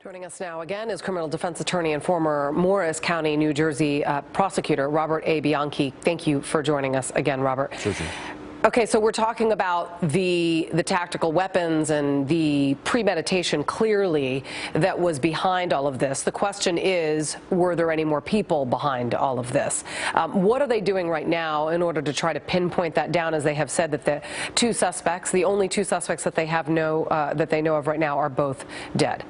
Joining us now again is criminal defense attorney and former Morris County, New Jersey prosecutor Robert A. Bianchi. Thank you for joining us again, Robert. Sure. Okay, so we're talking about the tactical weapons and the premeditation clearly that was behind all of this. The question is, were there any more people behind all of this? What are they doing right now in order to try to pinpoint that down, as they have said that the two suspects, the only two suspects that they know of right now, are both dead?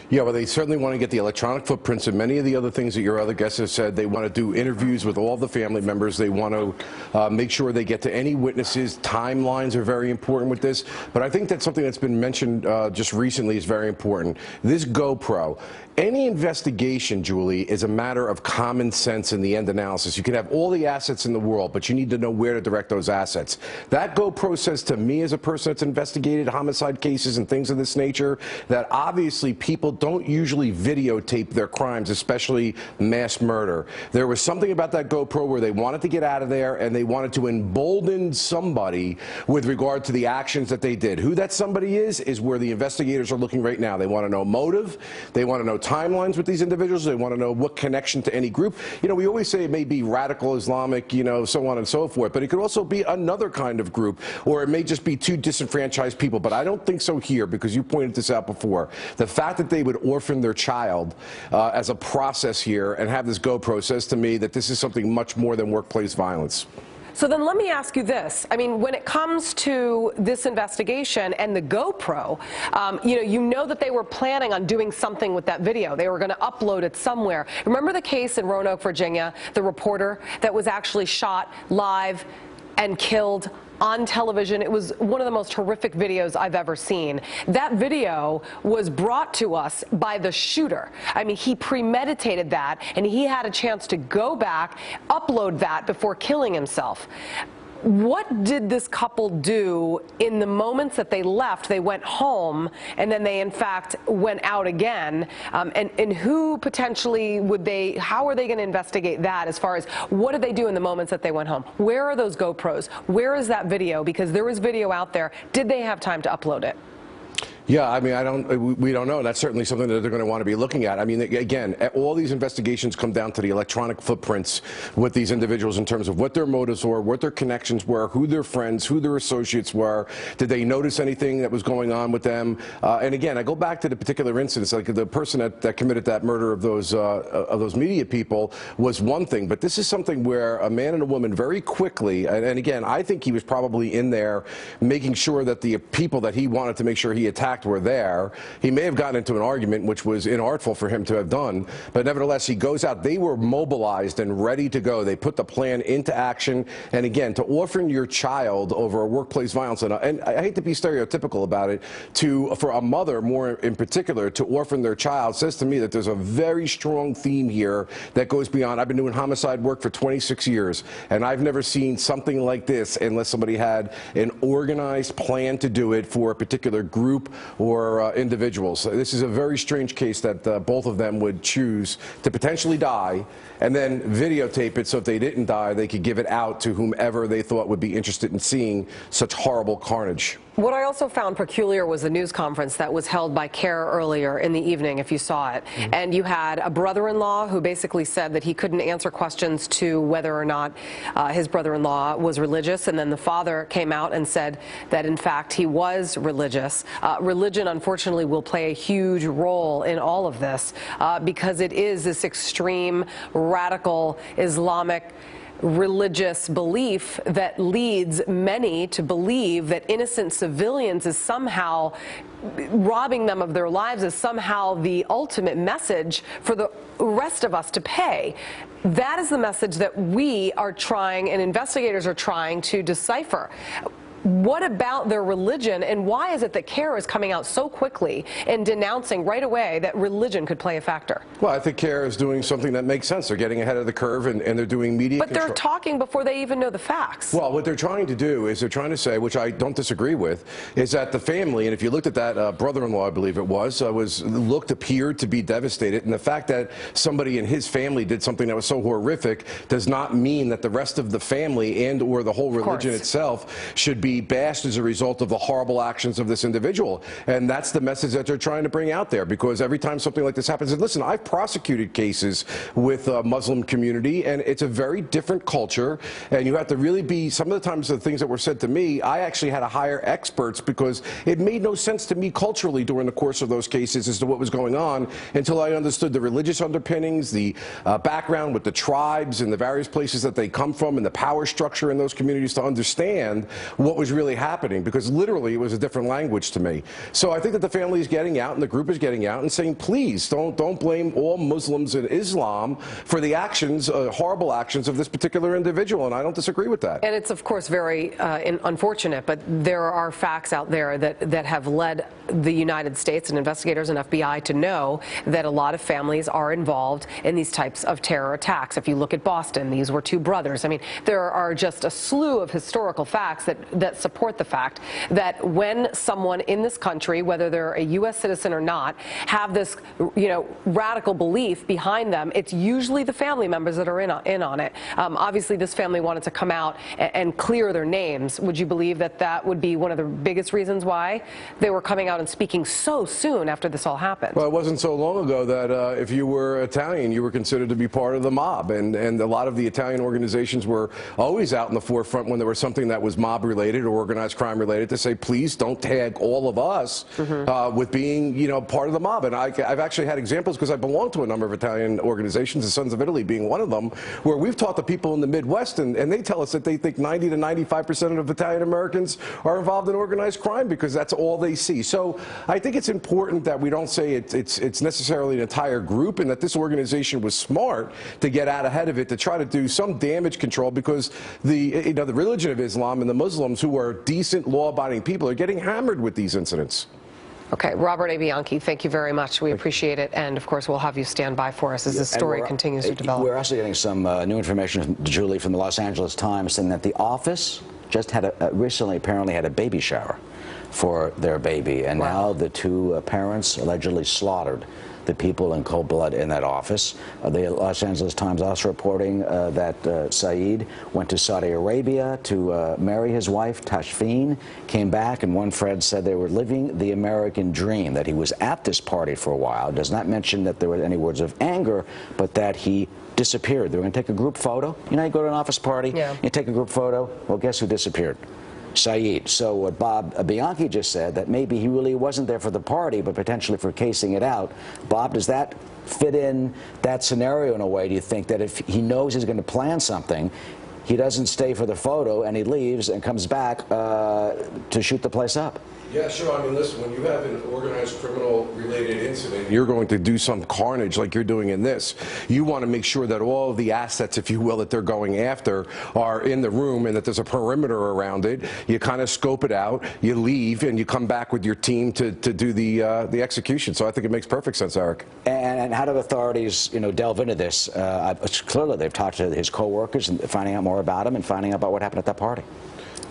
Yeah, well, they certainly want to get the electronic footprints and many of the other things that your other guests have said. They want to do interviews with all the family members. They want to make sure they get to any witnesses. Timelines are very important with this. But I think that's something that's been mentioned just recently is very important. This GoPro. Any investigation, Julie, is a matter of common sense in the end analysis. You can have all the assets in the world, but you need to know where to direct those assets. That GoPro says to me, as a person that's investigated homicide cases and things of this nature, that obviously people don't usually videotape their crimes, especially mass murder. There was something about that GoPro where they wanted to get out of there and they wanted to embolden somebody with regard to the actions that they did. Who that somebody is where the investigators are looking right now. They want to know motive. They want to know timelines with these individuals. They want to know what connection to any group. You know, we always say it may be radical Islamic, you know, so on and so forth, but it could also be another kind of group, or it may just be two disenfranchised people. But I don't think so here, because you pointed this out before. The fact that they would orphan their child as a process here and have this GoPro says to me that this is something much more than workplace violence. So then let me ask you this. I mean, when it comes to this investigation and the GoPro, you know that they were planning on doing something with that video. They were going to upload it somewhere. Remember the case in Roanoke, Virginia, the reporter that was actually shot live and killed on television? It was one of the most horrific videos I've ever seen. That video was brought to us by the shooter. I mean, he premeditated that, and he had a chance to go back, upload that before killing himself. What did this couple do in the moments that they left? They went home, and then they, in fact, went out again. And who potentially how are they going to investigate that, as far as what did they do in the moments that they went home? Where are those GoPros? Where is that video? Because there was video out there. Did they have time to upload it? Yeah, I mean, we don't know. That's certainly something that they're going to want to be looking at. I mean, again, all these investigations come down to the electronic footprints with these individuals in terms of what their motives were, what their connections were, who their friends, who their associates were. Did they notice anything that was going on with them? And again, I go back to the particular incidents. Like the person that committed that murder of those media people was one thing, but this is something where a man and a woman very quickly, and again, I think he was probably in there making sure that the people that he wanted to make sure he attacked were there. He may have gotten into an argument, which was inartful for him to have done, but nevertheless, he goes out. They were mobilized and ready to go. They put the plan into action. And again, to orphan your child over a workplace violence, and I hate to be stereotypical about it, for a mother, more in particular, to orphan their child, says to me that there's a very strong theme here that goes beyond. I've been doing homicide work for 26 years, and I've never seen something like this unless somebody had an organized plan to do it for a particular group or individuals. This is a very strange case that both of them would choose to potentially die and then videotape it so if they didn't die, they could give it out to whomever they thought would be interested in seeing such horrible carnage. What I also found peculiar was the news conference that was held by CARE earlier in the evening, if you saw it. Mm-hmm. And you had a brother-in-law who basically said that he couldn't answer questions to whether or not his brother-in-law was religious. And then the father came out and said that, in fact, he was religious. Religion, unfortunately, will play a huge role in all of this because it is this extreme, radical Islamic religious belief that leads many to believe that innocent civilians is somehow robbing them of their lives, is somehow the ultimate message for the rest of us to pay. That is the message that we are trying, and investigators are trying, to decipher. What about their religion, and why is it that CARE is coming out so quickly and denouncing right away that religion could play a factor? Well, I think CARE is doing something that makes sense. They're getting ahead of the curve, and they're doing media But control. They're talking before they even know the facts. Well, what they're trying to do is they're trying to say, which I don't disagree with, is that the family, and if you looked at that brother-in-law, I believe it was, appeared to be devastated, and the fact that somebody in his family did something that was so horrific does not mean that the rest of the family and or the whole religion itself should be be bashed as a result of the horrible actions of this individual. And that's the message that they're trying to bring out there, because every time something like this happens, and listen, I've prosecuted cases with the Muslim community, and it's a very different culture, and you have to really be, some of the times the things that were said to me, I actually had to hire experts because it made no sense to me culturally during the course of those cases as to what was going on until I understood the religious underpinnings, the background with the tribes and the various places that they come from and the power structure in those communities to understand what was really happening, because literally it was a different language to me. So I think that the family is getting out and the group is getting out and saying, please don't blame all Muslims and Islam for the actions, horrible actions of this particular individual, and I don't disagree with that. And it's of course very unfortunate, but there are facts out there that have led the United States and investigators and FBI to know that a lot of families are involved in these types of terror attacks. If you look at Boston, these were two brothers. I mean, there are just a slew of historical facts that support the fact that when someone in this country, whether they're a U.S. citizen or not, have this, radical belief behind them, it's usually the family members that are in on it. Obviously, this family wanted to come out and clear their names. Would you believe that that would be one of the biggest reasons why they were coming out and speaking so soon after this all happened? Well, it wasn't so long ago that if you were Italian, you were considered to be part of the mob, and a lot of the Italian organizations were always out in the forefront when there was something that was mob-related or organized crime-related to say, please don't tag all of us with being, part of the mob. And I've actually had examples, because I belong to a number of Italian organizations, the Sons of Italy being one of them, where we've talked to people in the Midwest, and they tell us that they think 90 to 95% of Italian Americans are involved in organized crime because that's all they see. So I think it's important that we don't say it's necessarily an entire group, and that this organization was smart to get out ahead of it, to try to do some damage control, because the religion of Islam and the Muslims, who are decent, law-abiding people, are getting hammered with these incidents. Okay, Robert A. Bianchi, thank you very much. We appreciate it, and of course we'll have you stand by for us as this story continues to develop. We're also getting some new information, Julie, from the Los Angeles Times, saying that the office just had recently apparently had a baby shower for their baby, and now the two parents allegedly slaughtered the people in cold blood in that office. The Los Angeles Times also reporting that Saeed went to Saudi Arabia to marry his wife, Tashfeen, came back, and one friend said they were living the American dream, that he was at this party for a while. Does not mention that there were any words of anger, but that he disappeared. They were going to take a group photo. You know, you go to an office party, you take a group photo. Well, guess who disappeared? Saeed. So what Bob Bianchi just said, that maybe he really wasn't there for the party, but potentially for casing it out. Bob, does that fit in that scenario in a way? Do you think that if he knows he's going to plan something, he doesn't stay for the photo and he leaves and comes back to shoot the place up? Yeah, sure. I mean, listen, when you have an organized criminal-related incident, you're going to do some carnage like you're doing in this. You want to make sure that all of the assets, if you will, that they're going after are in the room, and that there's a perimeter around it. You kind of scope it out, you leave, and you come back with your team to do the execution. So I think it makes perfect sense, Eric. And how do authorities, delve into this? Clearly, they've talked to his co-workers and finding out more about him and finding out about what happened at that party.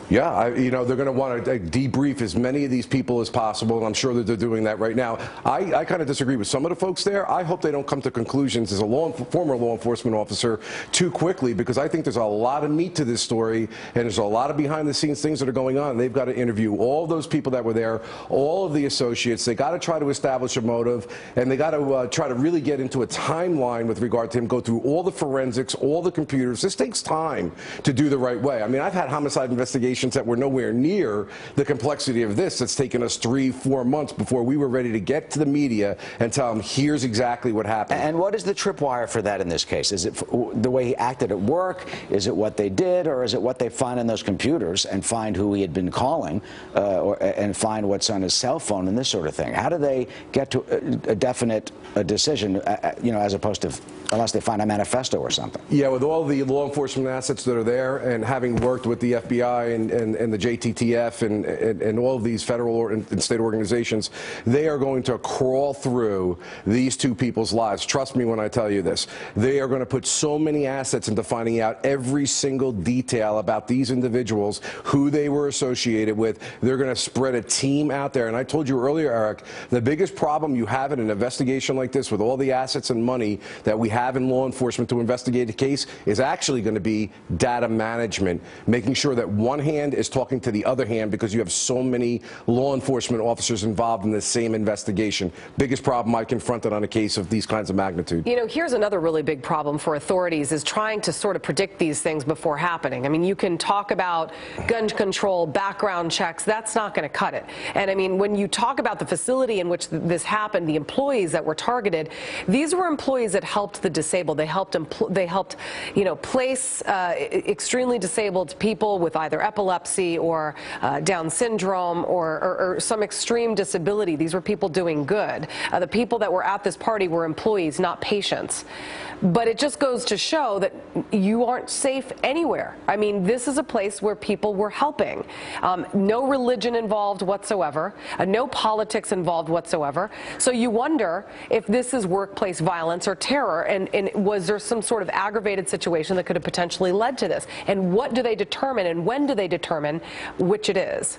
Yeah, they're going to want to debrief as many of these people as possible, and I'm sure that they're doing that right now. I kind of disagree with some of the folks there. I hope they don't come to conclusions as a former law enforcement officer too quickly, because I think there's a lot of meat to this story, and there's a lot of behind-the-scenes things that are going on. They've got to interview all those people that were there, all of the associates. They got to try to establish a motive, and they got to try to really get into a timeline with regard to him, go through all the forensics, all the computers. This takes time to do the right way. I mean, I've had homicide investigations that were nowhere near the complexity of this. It's taken us 3-4 months before we were ready to get to the media and tell them, here's exactly what happened. And what is the tripwire for that in this case? Is it the way he acted at work? Is it what they did? Or is it what they find in those computers and find who he had been calling and find what's on his cell phone and this sort of thing? How do they get to a definite decision, as opposed to unless they find a manifesto or something? Yeah, with all the law enforcement assets that are there, and having worked with the FBI and the JTTF and all of these federal and state organizations, they are going to crawl through these two people's lives. Trust me when I tell you this. They are going to put so many assets into finding out every single detail about these individuals, who they were associated with. They're going to spread a team out there. And I told you earlier, Eric, the biggest problem you have in an investigation like this, with all the assets and money that we have in law enforcement to investigate a case, is actually going to be data management, making sure that one hand hand is talking to the other hand because you have so many law enforcement officers involved in the same investigation. Biggest problem I've confronted on a case of these kinds of magnitude. You know, here's another really big problem for authorities is trying to sort of predict these things before happening. I mean, you can talk about gun control, background checks. That's not going to cut it. And I mean, when you talk about the facility in which this happened, the employees that were targeted, these were employees that helped the disabled. They helped, you know, place extremely disabled people with either epilepsy or Down syndrome or some extreme disability. These were people doing good. The people that were at this party were employees, not patients. But it just goes to show that you aren't safe anywhere. I mean, this is a place where people were helping. No religion involved whatsoever, no politics involved whatsoever. So you wonder if this is workplace violence or terror, and was there some sort of aggravated situation that could have potentially led to this? And what do they determine, and when do they determine which it is?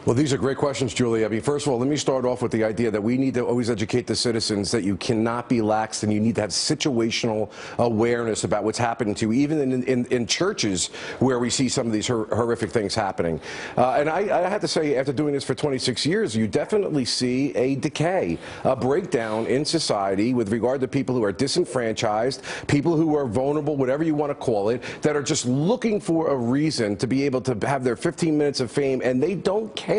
Well, these are great questions, Julie. I mean, first of all, let me start off with the idea that we need to always educate the citizens that you cannot be lax and you need to have situational awareness about what's happening to you, even in churches where we see some of these horrific things happening. And I have to say, after doing this for 26 years, you definitely see a decay, a breakdown in society with regard to people who are disenfranchised, people who are vulnerable, whatever you want to call it, that are just looking for a reason to be able to have their 15 minutes of fame, and they don't care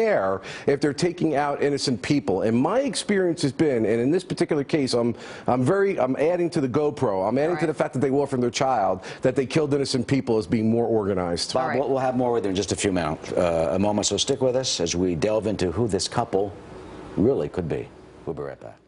if they're taking out innocent people. And my experience has been, and in this particular case, I'm adding to the GoPro. I'm adding to the fact that they offered their child that they killed innocent people as being more organized. Bob, we'll have more with you in just a few minutes, a moment, so stick with us as we delve into who this couple really could be. We'll be right back.